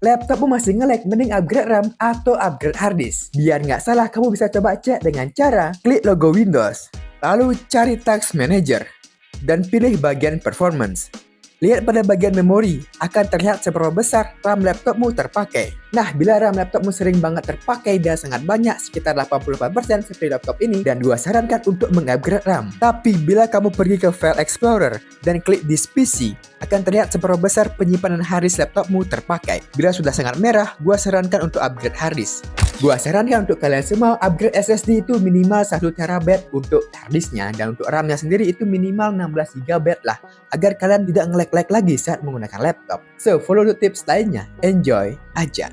laptopmu masih nge-lag, mending upgrade RAM atau upgrade hard disk. Biar nggak salah, kamu bisa coba cek dengan cara klik logo Windows, lalu cari Task Manager, dan pilih bagian Performance. Lihat pada bagian memori, akan terlihat seberapa besar RAM laptopmu terpakai. Nah, bila RAM laptopmu sering banget terpakai dan sangat banyak, sekitar 88% seperti laptop ini, dan gua sarankan untuk mengupgrade RAM. Tapi, bila kamu pergi ke File Explorer dan klik This PC, akan terlihat seberapa besar penyimpanan harddisk laptopmu terpakai. Bila sudah sangat merah, gua sarankan untuk upgrade harddisk. Gua sarankan untuk kalian semua upgrade SSD itu minimal 1 TB untuk harddisknya, dan untuk RAM-nya sendiri itu minimal 16 GB lah, agar kalian tidak nge-lag lagi saat menggunakan laptop. So, follow the tips lainnya. Enjoy aja!